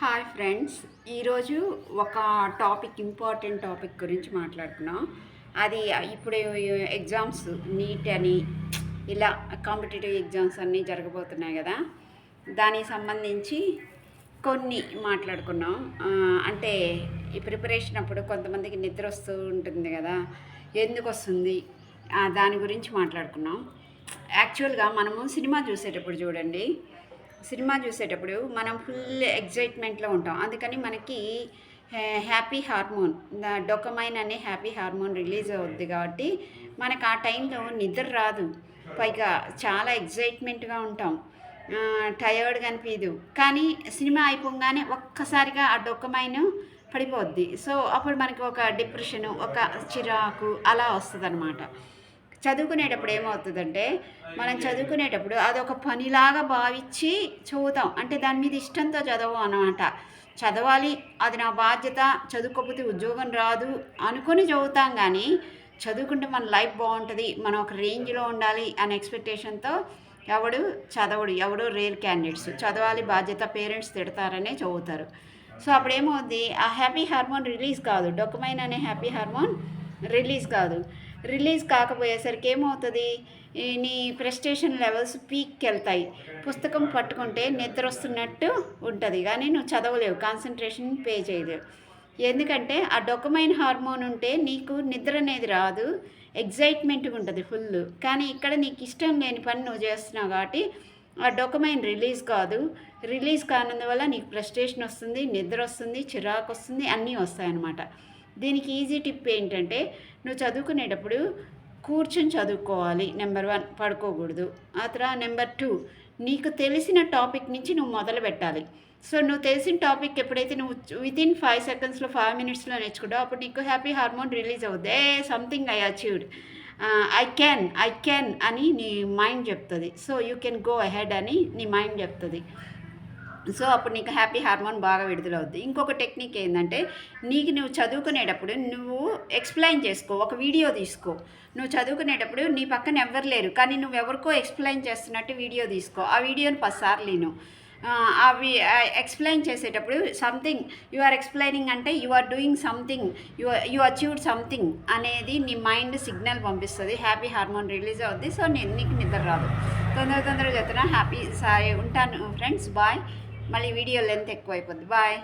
Hi friends, ఈరోజు ఒక important topic గురించి మాట్లాడుకున్నాం. అది ఇప్పుడు ఎగ్జామ్స్ నీట్ అని ఇలా కాంపిటేటివ్ ఎగ్జామ్స్ అన్నీ జరగబోతున్నాయి కదా, దానికి సంబంధించి కొన్ని మాట్లాడుకున్నాం. అంటే ఈ ప్రిపరేషన్ అప్పుడు కొంతమందికి నిద్ర వస్తూ ఉంటుంది కదా, ఎందుకు వస్తుంది దాని గురించి మాట్లాడుకున్నాం. యాక్చువల్గా మనము సినిమా చూసేటప్పుడు చూడండి, సినిమా చూసేటప్పుడు మనం ఫుల్ ఎగ్జైట్మెంట్లో ఉంటాం. అందుకని మనకి హ్యాపీ హార్మోన్, డొకమైన్ అనే హ్యాపీ హార్మోన్ రిలీజ్ అవుద్ది కాబట్టి మనకు ఆ టైంలో నిద్ర రాదు. పైగా చాలా ఎగ్జైట్మెంట్గా ఉంటాం, టయర్డ్గా అనిపించదు. కానీ సినిమా అయిపోగానే ఒక్కసారిగా ఆ డొకమైన్ పడిపోద్ది. సో అప్పుడు మనకి ఒక డిప్రెషను, ఒక చిరాకు అలా వస్తుంది అనమాట. చదువుకునేటప్పుడు ఏమవుతుందంటే, మనం చదువుకునేటప్పుడు అదొక పనిలాగా భావించి చదువుతాం. అంటే దాని మీద ఇష్టంతో చదవం అన్నమాట. చదవాలి, అది నా బాధ్యత, చదువుకోకపోతే ఉద్యోగం రాదు అనుకుని చదువుతాం. కానీ చదువుకుంటే మన లైఫ్ బాగుంటుంది, మనం ఒక రేంజ్లో ఉండాలి అనే ఎక్స్పెక్టేషన్తో ఎవడు రేర్ క్యాండిడేట్స్ చదవాలి, బాధ్యత, పేరెంట్స్ తిడతారనే చదువుతారు. సో అప్పుడేమవుద్ది, ఆ హ్యాపీ హార్మోన్ రిలీజ్ కాదు, డొకమైన్ అనే హ్యాపీ హార్మోన్ రిలీజ్ కాకపోయేసరికి ఏమవుతుంది, నీ ప్రెస్టేషన్ లెవెల్స్ పీక్కి వెళ్తాయి. పుస్తకం పట్టుకుంటే నిద్ర వస్తున్నట్టు ఉంటుంది, కానీ నువ్వు చదవలేవు, కాన్సన్ట్రేషన్ పే చేయలేవు. ఎందుకంటే ఆ డొకమైన్ హార్మోన్ ఉంటే నీకు నిద్ర అనేది రాదు, ఎగ్జైట్మెంట్గా ఉంటుంది ఫుల్. కానీ ఇక్కడ నీకు ఇష్టం లేని పని నువ్వు చేస్తున్నావు కాబట్టి ఆ డొకమైన్ రిలీజ్ కానందువల్ల నీకు ఫ్రస్ట్రేషన్ వస్తుంది, నిద్ర వస్తుంది, చిరాకు వస్తుంది, అన్నీ వస్తాయన్నమాట. దీనికి ఈజీ టిప్ ఏంటంటే, నువ్వు చదువుకునేటప్పుడు కూర్చొని చదువుకోవాలి. నెంబర్ 1, పడుకోకూడదు. ఆ తర్వాత నెంబర్ 2, నీకు తెలిసిన టాపిక్ నుంచి నువ్వు మొదలు పెట్టాలి. సో నువ్వు తెలిసిన టాపిక్ ఎప్పుడైతే నువ్వు వితిన్ 5 సెకండ్స్లో 5 మినిట్స్లో నేర్చుకుంటావు, అప్పుడు నీకు హ్యాపీ హార్మోన్ రిలీజ్ అవుద్ది. Something I achieved, I can అని నీ మైండ్ చెప్తుంది. So you can go ahead అని నీ మైండ్ చెప్తుంది. సో అప్పుడు నీకు హ్యాపీ హార్మోన్ బాగా విడుదలవుద్ది. ఇంకొక టెక్నిక్ ఏంటంటే, నువ్వు చదువుకునేటప్పుడు నువ్వు ఎక్స్ప్లెయిన్ చేసుకో, ఒక వీడియో తీసుకో. నువ్వు చదువుకునేటప్పుడు నీ పక్కన ఎవ్వరు లేరు, కానీ నువ్వు ఎవరికో ఎక్స్ప్లెయిన్ చేస్తున్నట్టు వీడియో తీసుకో. ఆ వీడియోని 10 సార్లు విను. అవి ఎక్స్ప్లెయిన్ చేసేటప్పుడు సంథింగ్ యు ఆర్ ఎక్స్ప్లెయినింగ్ అంటే you are doing something, you achieved something అనేది నీ మైండ్ సిగ్నల్ పంపిస్తుంది, హ్యాపీ హార్మోన్ రిలీజ్ అవుద్ది. సో నీకు నిద్ర రాదు. తొందరగా చెప్తున్నా. సారీ, ఉంటాను ఫ్రెండ్స్, బాయ్. మళ్ళీ వీడియో లెంత్ ఎక్కువ అయిపోద్ది. బాయ్.